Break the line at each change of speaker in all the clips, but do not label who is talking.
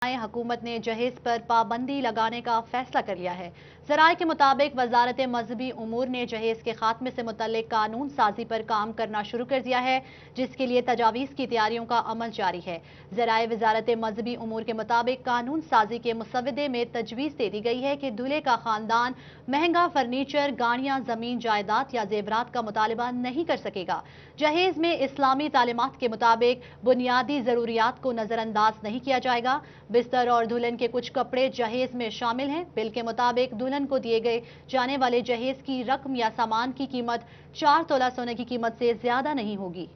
हुकूमत ने जहेज पर पाबंदी लगाने का फैसला कर लिया है। ज़राए के मुताबिक वजारत मजहबी उमूर ने जहेज के खात्मे से मुतल्लिक कानून साजी पर काम करना शुरू कर दिया है, जिसके लिए तजावीज़ की तैयारियों का अमल जारी है। ज़राए वजारत मजहबी उमूर के मुताबिक कानून साजी के मुसवदे में तजवीज़ दे दी गई है कि दूल्हे का खानदान महंगा फर्नीचर, गाड़ियाँ, ज़मीन जायदाद या जेवरात का मुतालबा नहीं कर सकेगा। जहेज में इस्लामी तालीमात के मुताबिक बुनियादी ज़रूरियात को नज़रअंदाज नहीं किया जाएगा। बिस्तर और दुल्हन के कुछ कपड़े जहेज में शामिल हैं। बिल के मुताबिक दुल्हन को दिए गए जाने वाले जहेज की रकम या सामान की कीमत 4 तोला सोने की कीमत से ज्यादा नहीं होगी।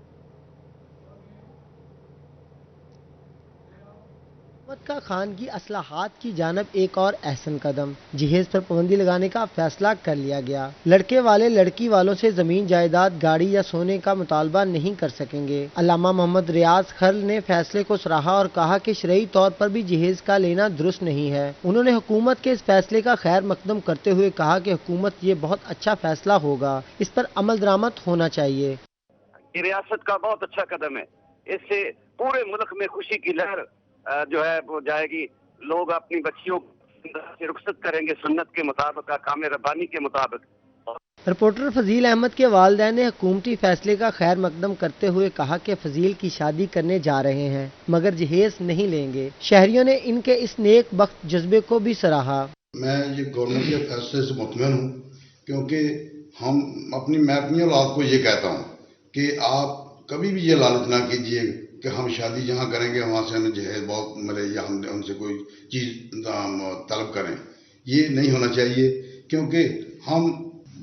हुकूमत का खानगी असलाहात की जानब एक और अहसन कदम, जहेज पर पाबंदी लगाने का फैसला कर लिया गया। लड़के वाले लड़की वालों से जमीन जायदाद, गाड़ी या सोने का मुतालबा नहीं कर सकेंगे। अल्लामा मोहम्मद रियाज खल ने फैसले को सराहा और कहा कि शरई तौर पर भी जहेज का लेना दुरुस्त नहीं है। उन्होंने हुकूमत के इस फैसले का खैर मकदम करते हुए कहा कि हुकूमत ये बहुत अच्छा फैसला होगा, इस पर अमल दरामद होना चाहिए।
ये रियासत का बहुत अच्छा कदम है। इससे पूरे मुल्क में खुशी की लहर जो है वो जाएगी। लोग अपनी बच्चियों से रुखसत करेंगे सुन्नत के मुताबिक, काम रब्बानी के मुताबिक।
रिपोर्टर फजील अहमद के वालिदैन ने हुकूमती फैसले का खैर मकदम करते हुए कहा कि फजील की शादी करने जा रहे हैं मगर जहेज नहीं लेंगे। शहरियों ने इनके इस नेक बख्त जज्बे को भी सराहा।
मैं ये गवर्नमेंट के फैसले से मुतमईन हूँ, क्योंकि मैं अपनी औलाद को ये कहता हूँ कि आप कभी भी ये लालच ना कीजिए कि हम शादी जहाँ करेंगे वहाँ से हमें जहेज बहुत मिले या हम उनसे कोई चीज़ तलब करें। ये नहीं होना चाहिए, क्योंकि हम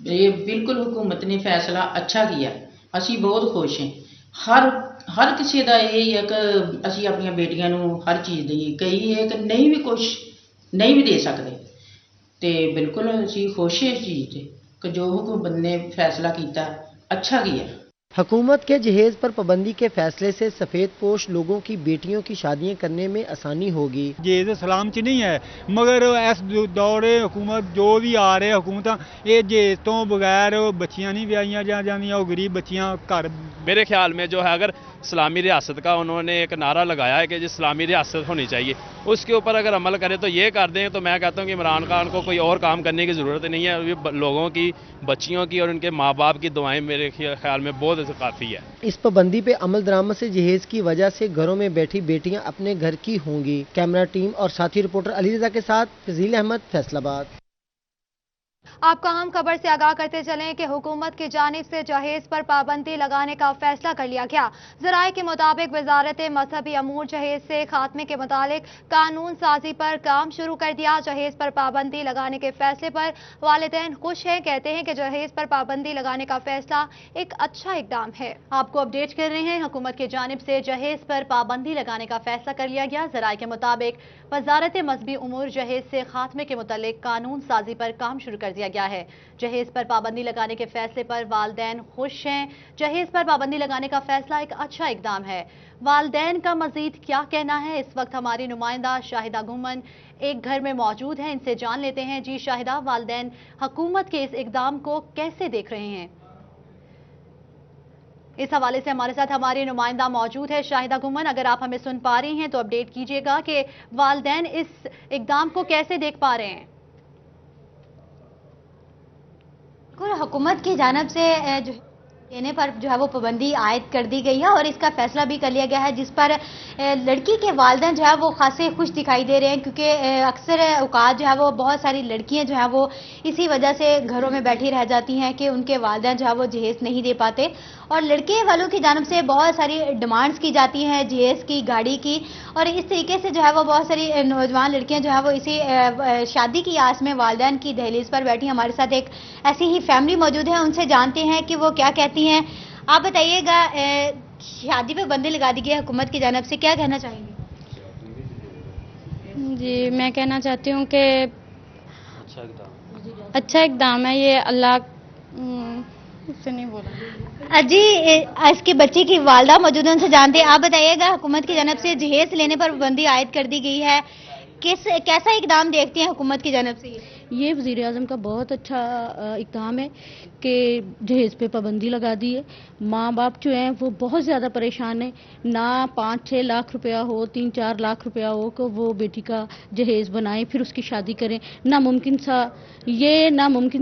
ये बिल्कुल हुकूमत ने फैसला अच्छा किया। असी बहुत खुश हैं। हर किसी का यही है कि असी अपनी बेटियां नूं हर चीज़ दईए। कई है कि नहीं भी कुछ नहीं भी दे सकते, तो बिल्कुल असी खुश है इस चीज़ से कि जो हुकूमत ने फैसला किया अच्छा किया।
हुकूमत के जहेज पर पाबंदी के फैसले से सफेद पोश लोगों की बेटियों की शादियां करने में आसानी होगी।
जहेज सलाम च नहीं है, मगर इस दौरे हुकूमत जो भी आ रहे हुकूमत ये जहेज तो बगैर बच्चियां नहीं ब्याहियां जा जांदियां, वो गरीब बच्चियां घर।
मेरे ख्याल में जो है अगर इस्लामी रियासत का उन्होंने एक नारा लगाया है कि जो इस्लामी रियासत होनी चाहिए, उसके ऊपर अगर अमल करें तो ये कर दें तो मैं कहता हूँ कि इमरान खान को कोई और काम करने की ज़रूरत नहीं है। ये लोगों की, बच्चियों की और उनके माँ बाप की दुआएं मेरे ख्याल में बहुत काफ़ी है।
इस पाबंदी पे अमल दरामद से जहेज की वजह से घरों में बैठी बेटियां अपने घर की होंगी। कैमरा टीम और साथी रिपोर्टर अली रजा के साथ फजील अहमद, फैसलाबाद।
आपको अहम खबर से आगाह करते चलें कि हुकूमत की जानिब से जहेज पर पाबंदी लगाने का फैसला कर लिया गया। ज़राए के मुताबिक वजारत मजहबी अमूर जहेज से खात्मे के मुतालिक कानून साजी पर काम शुरू कर दिया। जहेज पर पाबंदी लगाने के फैसले पर वालिदैन खुश हैं। कहते हैं कि जहेज पर पाबंदी लगाने का फैसला एक अच्छा इकदाम है। आपको अपडेट कर रहे हैं, हुकूमत की जानिब से जहेज पर पाबंदी लगाने का फैसला कर लिया गया। ज़राए के मुताबिक वजारत मजहबी उमूर जहेज से खात्मे के मुतालिक कानून साजी पर काम शुरू कर दिया गया है। जहेज पर पाबंदी लगाने के फैसले पर वालिदैन खुश हैं। जहेज पर पाबंदी लगाने का फैसला एक अच्छा इकदाम है। वालिदैन का मजीद क्या कहना है, इस वक्त हमारी नुमाइंदा शाहिदा घुमन एक घर में मौजूद हैं, इनसे जान लेते हैं। जी शाहिदा, वालिदैन हुकूमत के इस इकदाम को कैसे देख रहे हैं? इस हवाले से हमारे साथ हमारी नुमाइंदा मौजूद है शाहिदा घुमन। अगर आप हमें सुन पा रही हैं तो अपडेट कीजिएगा कि वालिदैन इस इकदाम को कैसे देख पा रहे हैं।
हुकूमत की जानिब से जो देने पर जो है वो पाबंदी आयद कर दी गई है और इसका फैसला भी कर लिया गया है, जिस पर लड़की के वालिदैन जो है वो खासे खुश दिखाई दे रहे हैं, क्योंकि अक्सर औकात जो है वो बहुत सारी लड़कियां जो है वो इसी वजह से घरों में बैठी रह जाती हैं कि उनके वालिदैन जो है वो जहेज नहीं दे पाते। और लड़के वालों की जानिब से बहुत सारी डिमांड्स की जाती हैं जहेज की, गाड़ी की, और इस तरीके से जो है वो बहुत सारी नौजवान लड़कियां जो है वो इसी शादी की आस में वालिदैन की दहलीज पर बैठी। हमारे साथ एक ऐसी ही फैमिली मौजूद है, उनसे जानते हैं कि वो क्या कहती हैं। आप बताइएगा, शादी पे बंदी लगा दी गई है हुकूमत की जानिब से, क्या कहना चाहेंगे?
जी, मैं कहना चाहती हूँ कि अच्छा इकदाम है ये। अल्लाह उससे नहीं बोला
जी। इसके बच्चे की वालदा मौजूद है, उनसे जानते हैं। आप बताइएगा, हुकूमत की जानिब से जहेज लेने पर पाबंदी आयद कर दी गई है, कैसा इकदाम देखते हैं हुकूमत की जानिब से?
ये वज़ीर आज़म का बहुत अच्छा इक़दाम है कि जहेज़ पे पाबंदी लगा दी है। माँ बाप जो हैं वो बहुत ज़्यादा परेशान हैं, ना 5-6 लाख रुपया हो, 3-4 लाख रुपया हो कि वो बेटी का जहेज़ बनाएं फिर उसकी शादी करें। नामुमकिन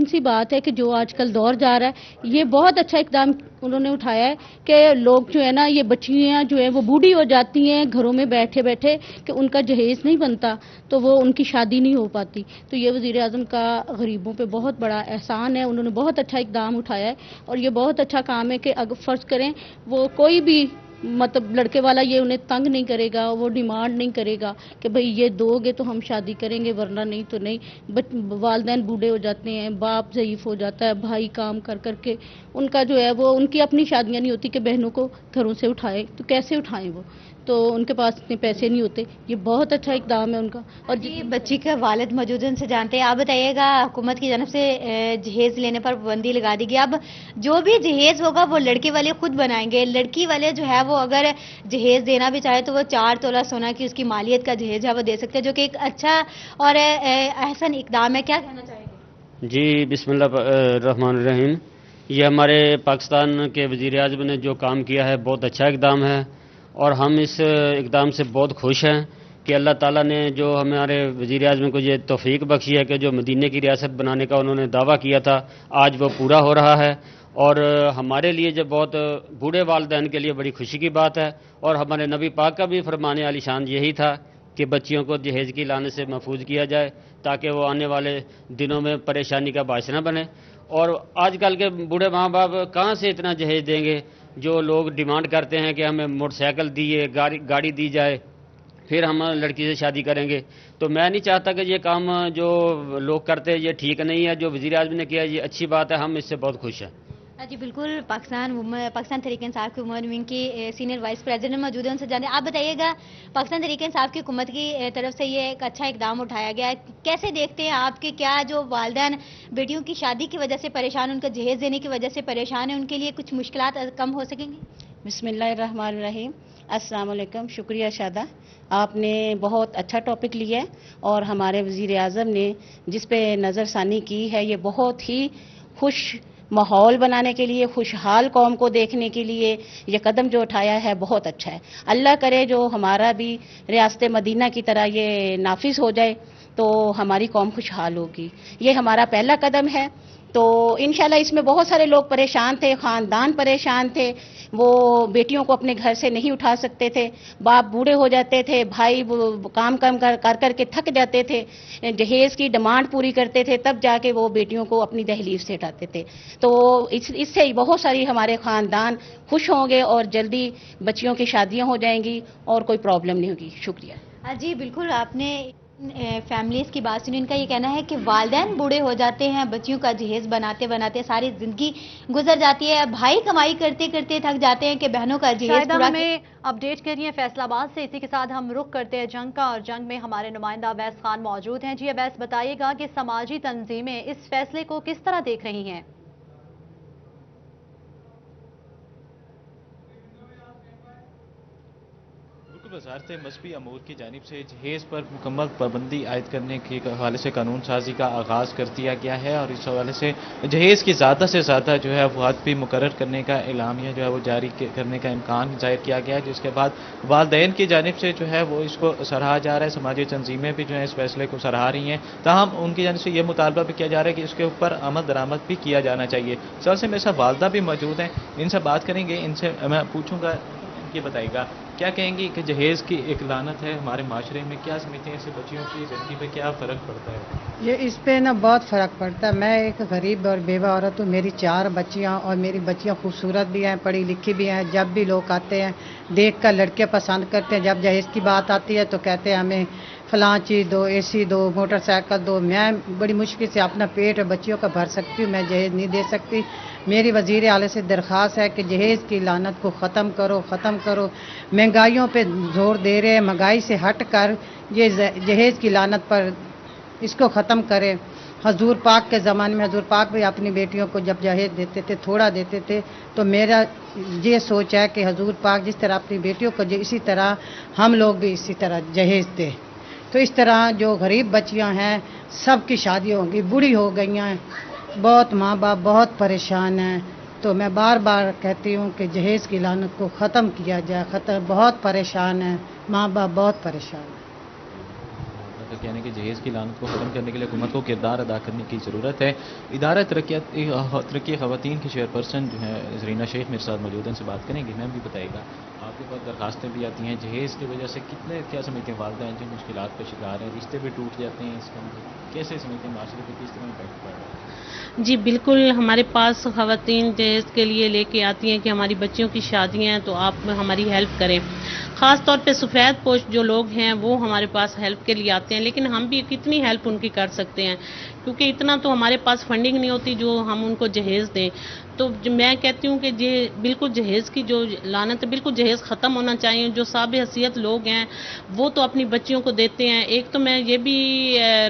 सी बात है कि जो आजकल दौर जा रहा है, ये बहुत अच्छा इक़दाम उन्होंने उठाया है कि लोग जो है ना, ये बच्चियाँ जो है वो बूढ़ी हो जाती हैं घरों में बैठे बैठे कि उनका जहेज़ नहीं बनता तो वो उनकी शादी नहीं हो पाती। तो ये वज़ीर आज़म का गरीबों पे बहुत बड़ा एहसान है, उन्होंने बहुत अच्छा इक़दाम उठाया है और ये बहुत अच्छा काम है कि अगर फ़र्ज़ करें वो कोई भी मतलब लड़के वाला ये उन्हें तंग नहीं करेगा, वो डिमांड नहीं करेगा कि भाई ये दोगे तो हम शादी करेंगे वरना नहीं तो नहीं। वालिदैन बूढ़े हो जाते हैं, बाप ज़ईफ़ हो जाता है, भाई काम कर करके उनका जो है वो उनकी अपनी शादियां नहीं होती कि बहनों को घरों से उठाए, तो कैसे उठाएं वो, तो उनके पास इतने पैसे नहीं होते। ये बहुत अच्छा इक़दाम है उनका। और
जी, बच्ची का वालिद मौजूद है, उनसे जानते हैं। आप बताइएगा, हुकूमत की जानब से जहेज़ लेने पर पाबंदी लगा दी गई। अब जो भी जहेज़ होगा वो लड़के वाले खुद बनाएंगे, लड़की वाले जो है वो अगर जहेज़ देना भी चाहे तो वो 4 तोला सोना की उसकी मालियत का जहेज़ है वो दे सकते हैं, जो कि एक अच्छा और अहसन इक़दाम है। क्या कहना चाहेंगे?
जी, बिस्मिल्लाहिर्रहमानिर्रहीम। ये हमारे पाकिस्तान के वज़ीर आज़म ने जो काम किया है बहुत अच्छा इक़दाम है और हम इस इक़दाम से बहुत खुश हैं कि अल्लाह ताला ने जो हमारे वज़ीर आज़म को ये तौफ़ीक बख्शी है कि जो मदीने की रियासत बनाने का उन्होंने दावा किया था आज वो पूरा हो रहा है। और हमारे लिए जो बहुत बूढ़े वालिदैन के लिए बड़ी खुशी की बात है। और हमारे नबी पाक का भी फरमाने आली शान यही था कि बच्चियों को जहेज़ की लानत से महफूज किया जाए ताकि वो आने वाले दिनों में परेशानी का बायस न बने। और आजकल के बूढ़े माँ बाप कहाँ से इतना जहेज़ देंगे? जो लोग डिमांड करते हैं कि हमें मोटरसाइकिल दिए, गाड़ी दी जाए, फिर हम लड़की से शादी करेंगे। तो मैं नहीं चाहता कि ये काम जो लोग करते हैं ये ठीक नहीं है। जो वज़ीर आज़म ने किया ये अच्छी बात है, हम इससे बहुत खुश हैं।
जी बिल्कुल, पाकिस्तान तहरीक इंसाफ की उमर विंग की सीनियर वाइस प्रेसिडेंट मौजूद है, उनसे जाने। आप बताइएगा, पाकिस्तान तहरीक इंसाफ की हुकूमत की तरफ से ये एक अच्छा इकदाम उठाया गया है, कैसे देखते हैं आप कि क्या जो वालिदैन बेटियों की शादी की वजह से परेशान, उनका जहेज़ देने की वजह से परेशान है, उनके लिए कुछ मुश्किलात कम हो सकेंगी?
बिस्मिल्लाहिर्रहमानिर्रहीम, अस्सलाम वालेकुम। शुक्रिया शादा, आपने बहुत अच्छा टॉपिक लिया है और हमारे वज़ीर आज़म ने जिस पे नज़रसानी की है ये बहुत ही खुश माहौल बनाने के लिए, खुशहाल कौम को देखने के लिए ये कदम जो उठाया है बहुत अच्छा है। अल्लाह करे जो हमारा भी रियासत मदीना की तरह ये नाफिज हो जाए तो हमारी कौम खुशहाल होगी। ये हमारा पहला कदम है। तो इंशाल्लाह इसमें बहुत सारे लोग परेशान थे, ख़ानदान परेशान थे, वो बेटियों को अपने घर से नहीं उठा सकते थे, बाप बूढ़े हो जाते थे, भाई काम कर के थक जाते थे, जहेज़ की डिमांड पूरी करते थे, तब जाके वो बेटियों को अपनी दहलीज से उठाते थे। तो इससे बहुत सारी हमारे ख़ानदान खुश होंगे और जल्दी बच्चियों की शादियां हो जाएंगी और कोई प्रॉब्लम नहीं होगी। शुक्रिया।
जी बिल्कुल, आपने फैमिलीज़ की बात सुनी। इनका ये कहना है कि वालिदैन बूढ़े हो जाते हैं, बच्चियों का जहेज़ बनाते बनाते सारी ज़िंदगी गुजर जाती है, भाई कमाई करते करते थक जाते हैं कि बहनों का जहेज़ पूरा।
हमें अपडेट करिए फैसलाबाद से। इसी के साथ हम रुख करते हैं जंग का, और जंग में हमारे नुमाइंदा अवैस खान मौजूद हैं। जी अवैस, बताइएगा कि समाजी तंजीमें इस फैसले को किस तरह देख रही हैं?
वज़ारत मज़हबी अमूर की जानिब से जहेज़ पर मुकम्मल पाबंदी आयद करने के हवाले से कानून साजी का आगाज़ कर दिया गया है और इस हवाले से जहेज़ की ज़्यादा से ज़्यादा जो है अफवाद भी मुकर्रर करने का एलामिया जो है वो जारी करने का इम्कान ज़ाहिर किया गया है, जिसके बाद वालिदैन की जानिब से जो है वो इसको सराहा जा रहा है। समाजी तंजीमें भी जो है इस फैसले को सराहा रही हैं, ताहम उनकी जानिब से ये मुतालबा भी किया जा रहा है कि इसके ऊपर अमल दरामद भी किया जाना चाहिए। सर से मेरे साथ वालदा भी मौजूद हैं, इनसे बात करेंगे। इनसे मैं पूछूंगा, ये बताइएगा क्या कहेंगी कि जहेज़ की एक लानत है हमारे माशरे में, क्या समझते हैं इससे बच्चियों की ज़िंदगी पे क्या फ़र्क पड़ता है?
ये इस पे ना बहुत फ़र्क पड़ता है। मैं एक गरीब और बेवा औरत हूँ, मेरी 4 बच्चियाँ और मेरी बच्चियाँ खूबसूरत भी हैं, पढ़ी लिखी भी हैं। जब भी लोग आते हैं देख कर लड़के पसंद करते हैं, जब जहेज़ की बात आती है तो कहते हैं हमें फ़लाँ चीज़ दो, AC दो, मोटरसाइकिल दो। मैं बड़ी मुश्किल से अपना पेट और बच्चियों का भर सकती हूँ, मैं जहेज़ नहीं दे सकती। मेरी वज़ीर आला से दरख्वास्त है कि जहेज़ की लानत को ख़त्म करो, ख़त्म करो। महंगाइयों पे जोर दे रहे हैं, महंगाई से हट कर ये जहेज़ की लानत पर इसको ख़त्म करें। हजूर पाक के ज़माने में हजूर पाक भी अपनी बेटियों को जब जहेज़ देते थे थोड़ा देते थे, तो मेरा ये सोच है कि हजूर पाक जिस तरह अपनी बेटियों को इसी तरह हम लोग भी इसी तरह जहेज़ दें। तो इस तरह जो गरीब बच्चियां हैं सब की शादी होंगी, बूढ़ी हो गई हैं, बहुत माँ बाप बहुत परेशान हैं। तो मैं बार बार कहती हूँ कि जहेज की लानत को ख़त्म किया जाए। ख़त्म, बहुत परेशान है, माँ बाप बहुत परेशान हैं।
का कहना है कि जहेज़ की लानत को ख़त्म करने के लिए हुकूमत को किरदार अदा करने की ज़रूरत है। इदारा तरक्की ख़वातीन की चेयरपर्सन जो है ज़रीना शेख मेरे साथ मौजूद हैं, उनसे बात करेंगे। मैम भी बताइएगा, आपके पास दरखास्तें भी आती हैं जहेज़ की वजह से, कितने क्या समझते हैं वालिदैन हैं जिन मुश्किलात का शिकार हैं, रिश्ते भी टूट जाते हैं, इसका कैसे समझते हैं माशरे पर किस तरह इम्पैक्ट पड़ रहा है?
जी बिल्कुल, हमारे पास ख़वातीन दहेज के लिए लेके आती हैं कि हमारी बच्चियों की शादियां हैं तो आप हमारी हेल्प करें। ख़ास तौर पे सफ़ेद पोश जो लोग हैं वो हमारे पास हेल्प के लिए आते हैं, लेकिन हम भी कितनी हेल्प उनकी कर सकते हैं क्योंकि इतना तो हमारे पास फंडिंग नहीं होती जो हम उनको जहेज़ दें। तो मैं कहती हूँ कि ये बिल्कुल जहेज़ की जो लानत है, बिल्कुल जहेज़ ख़त्म होना चाहिए। जो साब हैसियत लोग हैं वो तो अपनी बच्चियों को देते हैं। एक तो मैं ये भी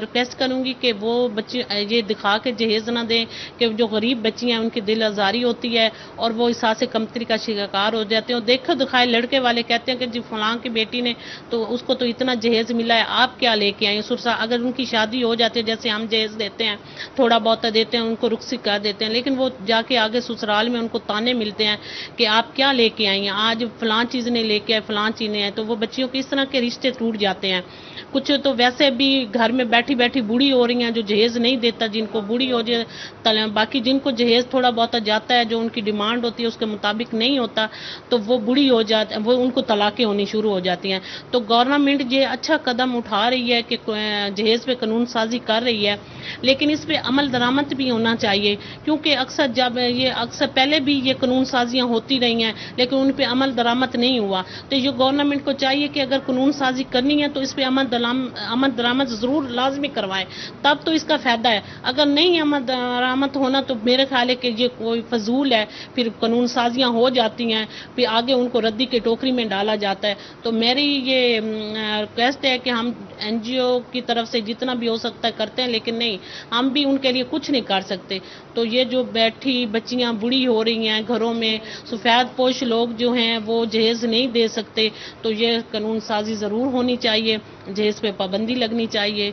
रिक्वेस्ट करूँगी कि वो बच्चे ये दिखा के जहेज़ ना दें कि जो गरीब बच्चियाँ हैं उनकी दिल आज़ारी होती है और वो इस से कमतरी का शिकार हो जाते हैं। और देखो दिखाए लड़के वाले कहते हैं कि जी फलां की बेटी ने तो उसको तो इतना जहेज़ मिला है, आप क्या लेके आए सुरसा। अगर उनकी शादी हो जाती है जैसे हम जहेज़ देते हैं, थोड़ा बहुत देते हैं, उनको रुखसी कर देते हैं, लेकिन वो जाके आगे ससुराल में उनको ताने मिलते हैं कि आप क्या लेके आई हैं, आज फलां चीज़ ने लेके आए, फलां चीज़ ने आए। तो वो बच्चियों के इस तरह के रिश्ते टूट जाते हैं। कुछ तो वैसे भी घर में बैठी बैठी बूढ़ी हो रही हैं जो जहेज़ नहीं देता, जिनको बूढ़ी हो जाए, बाकी जिनको जहेज़ थोड़ा बहुत जाता है जो उनकी डिमांड होती है उसके मुताबिक नहीं होता तो वो बूढ़ी हो जाती, वो उनको तलाक़ें होनी शुरू हो जाती हैं। तो गवर्नमेंट ये अच्छा कदम उठा रही है कि जहेज़ पे कानून साजी कर रही है, लेकिन इस पे अमल दरामद भी होना चाहिए क्योंकि अक्सर पहले भी ये कानून साजियाँ होती रही हैं लेकिन उन पे अमल दरामद नहीं हुआ। तो ये गवर्नमेंट को चाहिए कि अगर कानून साजी करनी है तो इस पे अमल दरामद ज़रूर लाजमी करवाएं, तब तो इसका फ़ायदा है। अगर नहीं अमल दरामद होना तो मेरे ख्याल है कि ये कोई फजूल है, फिर कानून साजियाँ हो जाती हैं, फिर आगे उनको रद्दी के टोकरी में डाला जाता है। तो मेरी ये रिक्वेस्ट है कि हम NGO की तरफ से जितना भी हो सकता है करते हैं, लेकिन नहीं, हम भी उनके लिए कुछ नहीं कर सकते। तो ये जो बैठी बच्चियां बूढ़ी हो रही हैं घरों में, सफ़ेद पोश लोग जो हैं वो जहेज़ नहीं दे सकते, तो ये कानून साजी ज़रूर होनी चाहिए, जहेज़ पे पाबंदी लगनी चाहिए।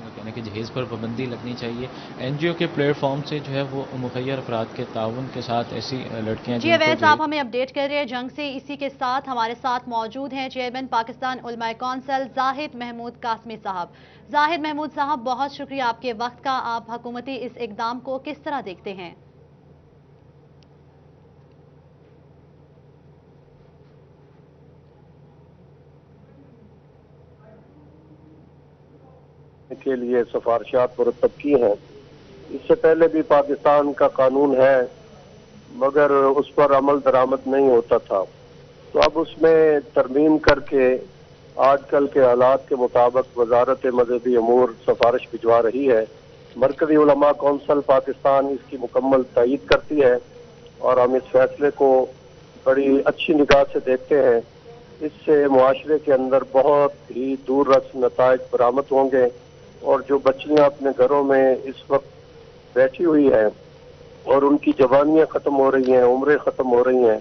कहने कि जहेज़ पर पाबंदी लगनी चाहिए। NGO के प्लेटफॉर्म से जो है वो मुखय्यर अफराद के ताउन के साथ ऐसी लड़कियां
जी अवैस आप हमें अपडेट कर रहे हैं जंग से। इसी के साथ हमारे साथ मौजूद हैं चेयरमैन पाकिस्तान उलमाए कौंसिल जाहिद महमूद कासमी साहब। जाहिद महमूद साहब, बहुत शुक्रिया आपके वक्त का। आप हुकूमती इस इकदाम को किस तरह देखते हैं?
के लिए सिफारिशात मुरतब की हैं। इससे पहले भी पाकिस्तान का कानून है मगर उस पर अमल दरामद नहीं होता था, तो अब उसमें तरमीम करके आजकल के हालात के मुताबिक वजारत मजहबी अमूर सिफारिश भिजवा रही है। मरकज़ी उलमा कौंसिल पाकिस्तान इसकी मुकम्मल तईद करती है और हम इस फैसले को बड़ी अच्छी निगाह से देखते हैं। इससे मुआशरे के अंदर बहुत ही दूर रस नताइज बरामद होंगे और जो बच्चियां अपने घरों में इस वक्त बैठी हुई हैं और उनकी जवानियां ख़त्म हो रही हैं, उम्रें ख़त्म हो रही हैं,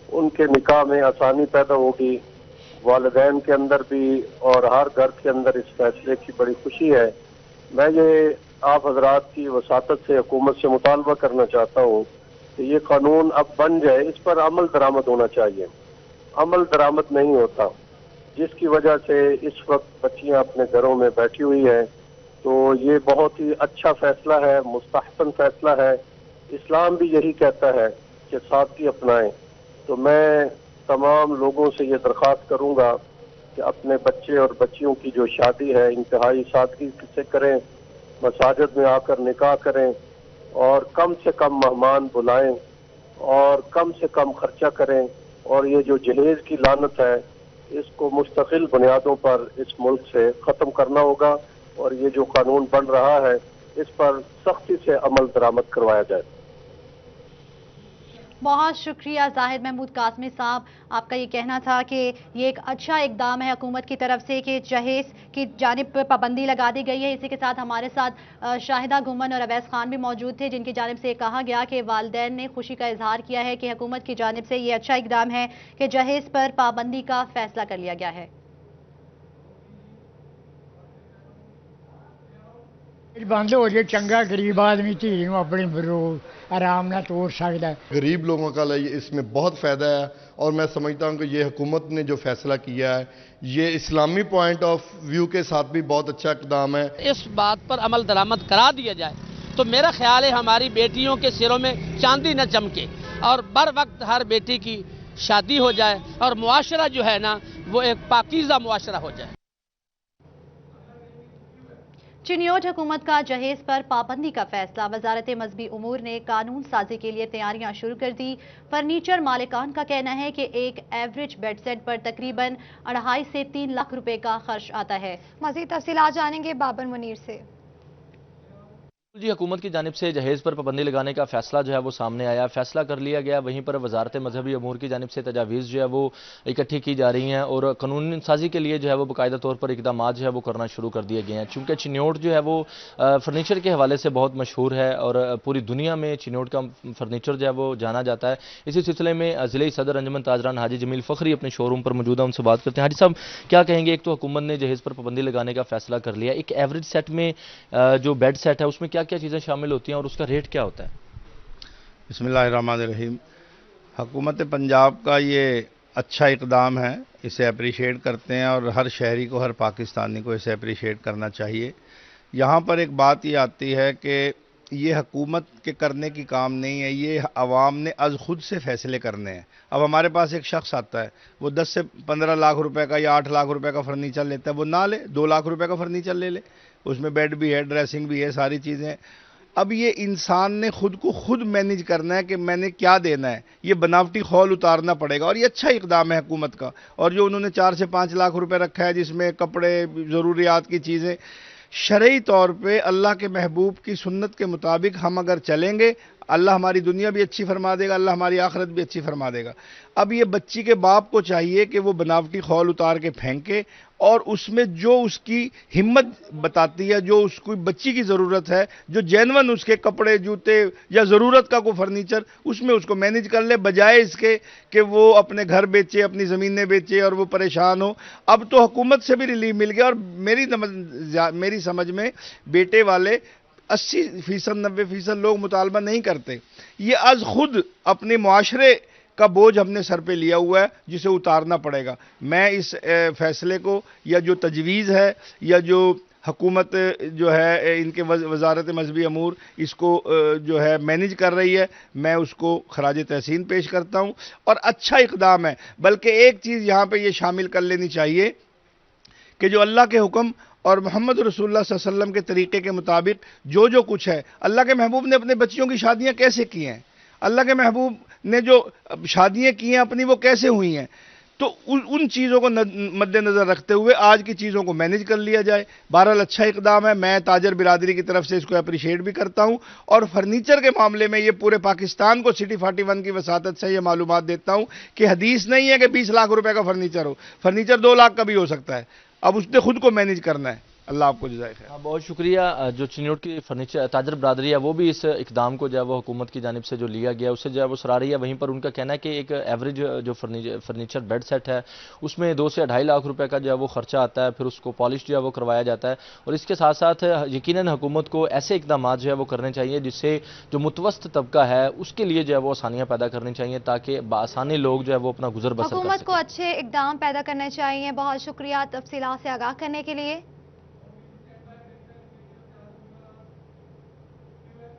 उनके निकाह में आसानी पैदा होगी, वालिदैन के अंदर भी और हर घर के अंदर इस फैसले की बड़ी खुशी है। मैं ये आप हजरात की वसातत से हुकूमत से मुतालबा करना चाहता हूँ कि ये कानून अब बन जाए, इस पर अमल दरामद होना चाहिए। अमल दरामद नहीं होता, जिसकी वजह से इस वक्त बच्चियां अपने घरों में बैठी हुई हैं। तो ये बहुत ही अच्छा फैसला है, मुस्तहसन फैसला है। इस्लाम भी यही कहता है कि सादगी अपनाएं। तो मैं तमाम लोगों से ये दरख्वास्त करूंगा कि अपने बच्चे और बच्चियों की जो शादी है इंतहाई सादगी से करें, मसाजिद में आकर निकाह करें और कम से कम मेहमान बुलाएं और कम से कम खर्चा करें। और ये जो जहेज की लानत है इसको मुस्तकिल बुनियादों पर इस मुल्क से ख़त्म करना होगा और ये जो कानून बन रहा है इस पर सख्ती से अमल दरामद करवाया जाए।
बहुत शुक्रिया जाहिद महमूद कासमी साहब। आपका ये कहना था कि ये एक अच्छा इकदाम है हुकूमत की तरफ से कि जहेज की जानिब पर पाबंदी लगा दी गई है। इसी के साथ हमारे साथ शाहिदा घुमन और अवैस खान भी मौजूद थे जिनकी जानिब से कहा गया कि वालिदैन ने खुशी का इजहार किया है कि हुकूमत की जानिब से ये अच्छा इकदाम है कि जहेज पर पाबंदी का फैसला कर लिया गया है।
बंद हो जाए चंगा गरीब आदमी धी नूं अपनी आराम नाल तोड़ सकदा है।
गरीब लोगों का इसमें बहुत फ़ायदा है और मैं समझता हूँ कि ये हुकूमत ने जो फैसला किया है ये इस्लामी पॉइंट ऑफ व्यू के साथ भी बहुत अच्छा इक़दाम है।
इस बात पर अमल दरामद करा दिया जाए तो मेरा ख्याल है हमारी बेटियों के सिरों में चांदी न चमके और बर वक्त हर बेटी की शादी हो जाए और मुआशरा जो है ना वो एक पाकीज़ा मुआशरा हो जाए।
चिन्योट हुकूमत का जहेज पर पाबंदी का फैसला। वजारत मजहबी उमूर ने कानून साजी के लिए तैयारियां शुरू कर दी। फर्नीचर मालिकान का कहना है कि एक एवरेज बेड सेट पर तकरीबन 2.5 से 3 लाख रुपए का खर्च आता है। मजीद तफसीलात जानेंगे बाबर मुनीर से।
जी, हुकूमत की जानिब से जहेज़ पर पाबंदी लगाने का फैसला जो है वो सामने आया, फैसला कर लिया गया। वहीं पर वजारत मजहबी अमूर की जानिब से तजावीज़ जो है वो इकट्ठी की जा रही हैं और कानून साजी के लिए जो है वो बाकायदा तौर पर इकदाम जो है वो करना शुरू कर दिए गए हैं। चूँकि चिन्योट जो है वो फर्नीचर के हवाले से बहुत मशहूर है और पूरी दुनिया में चिन्योट का फर्नीचर जो है वो जाना जाता है। इसी सिलसिले में ज़िले सदर अंजुमन ताजरान हाजी जमील फ़खरी अपने शोरूम पर मौजूद है, उनसे बात करते हैं। हाजी साहब, क्या कहेंगे? एक तो हुकूमत ने जहेज़ पर पाबंदी लगाने का फैसला कर लिया, एक एवरेज सेट में जो बेड सेट है उसमें क्या क्या चीज़ें शामिल और उसका रेट क्या होता है?
बिस्मिल्लाहिर्रहमानिर्रहीम। हुकूमत पंजाब का ये अच्छा इक़दाम है, इसे अप्रिशिएट करते हैं और हर शहरी को, हर पाकिस्तानी को इसे अप्रिशिएट करना चाहिए। यहाँ पर एक बात ये आती है कि ये हुकूमत के करने की काम नहीं है, ये अवाम ने अज खुद से फैसले करने हैं। अब हमारे पास एक शख्स आता है, वो 10 से 15 लाख रुपए का या 8 लाख रुपए का फर्नीचर लेता है, वो ना ले, 2 लाख रुपए का फर्नीचर ले ले, उसमें बेड भी है, ड्रेसिंग भी है, सारी चीज़ें। अब ये इंसान ने खुद को खुद मैनेज करना है कि मैंने क्या देना है, ये बनावटी खौल उतारना पड़ेगा और ये अच्छा इक़दाम है हुकूमत का। और जो उन्होंने 4 से 5 लाख रुपए रखा है जिसमें कपड़े, ज़रूरियात की चीज़ें, शरई तौर पे अल्लाह के महबूब की सुन्नत के मुताबिक हम अगर चलेंगे, अल्लाह हमारी दुनिया भी अच्छी फरमा देगा, अल्लाह हमारी आखिरत भी अच्छी फरमा देगा। अब ये बच्ची के बाप को चाहिए कि वो बनावटी खौल उतार के फेंके और उसमें जो उसकी हिम्मत बताती है, जो उसको बच्ची की ज़रूरत है, जो जेन्युइन उसके कपड़े, जूते या ज़रूरत का कोई फर्नीचर, उसमें उसको मैनेज कर ले, बजाय इसके कि वो अपने घर बेचे, अपनी ज़मीनें बेचे और वो परेशान हो। अब तो हुकूमत से भी रिलीफ मिल गया और मेरी समझ में बेटे वाले 80% 90% लोग मुतालबा नहीं करते। ये आज खुद अपने मुआशरे का बोझ हमने सर पे लिया हुआ है जिसे उतारना पड़ेगा। मैं इस फैसले को या जो तजवीज़ है या जो हुकूमत जो है इनके वजारत मजहबी अमूर इसको जो है मैनेज कर रही है, मैं उसको खराज तहसीन पेश करता हूँ और अच्छा इक़दाम है। बल्कि एक चीज़ यहाँ पे ये शामिल कर लेनी चाहिए कि जो अल्लाह के हुक्म और मोहम्मद रसूलुल्लाह सल्लल्लाहु अलैहि वसल्लम के तरीके के मुताबिक जो कुछ है, अल्लाह के महबूब ने अपने बच्चियों की शादियाँ कैसे की हैं, अल्लाह के महबूब ने जो शादियाँ की हैं अपनी वो कैसे हुई हैं, तो उन चीज़ों को मद्देनज़र रखते हुए आज की चीज़ों को मैनेज कर लिया जाए। बहरहाल अच्छा इक़दाम है, मैं ताजर बिरादरी की तरफ से इसको अप्रिशिएट भी करता हूँ और फर्नीचर के मामले में ये पूरे पाकिस्तान को सिटी 41 की वसातत से ये मालूमात देता हूँ कि हदीस नहीं है कि 20 लाख रुपए का फर्नीचर हो, फर्नीचर 2 लाख का भी हो सकता है। अब उसने खुद को मैनेज करना है। अल्लाह आपको जज़ाए खैर।
बहुत शुक्रिया। जो चिन्योट की फर्नीचर ताजर बरादरी है वो भी इस इक़दाम को जो है वो हुकूमत की जानिब से जो लिया गया उससे जो है वो सराह रही है। वहीं पर उनका कहना है कि एक एवरेज जो फर्नीचर बेड सेट है उसमें 2 से 2.5 लाख रुपए का जो है वो खर्चा आता है, फिर उसको पॉलिश जो है वो करवाया जाता है। और इसके साथ साथ यकीनन हुकूमत को ऐसे इक़दाम जो है वो करने चाहिए जिससे जो मुतवस्त तबका है उसके लिए जो है वो आसानियाँ पैदा करनी चाहिए ताकि बआसानी लोग जो है वो अपना गुजर बसर कर सकें।
हुकूमत को अच्छे इक़दाम पैदा करने चाहिए। बहुत शुक्रिया तफसीलात से आगाह करने के लिए।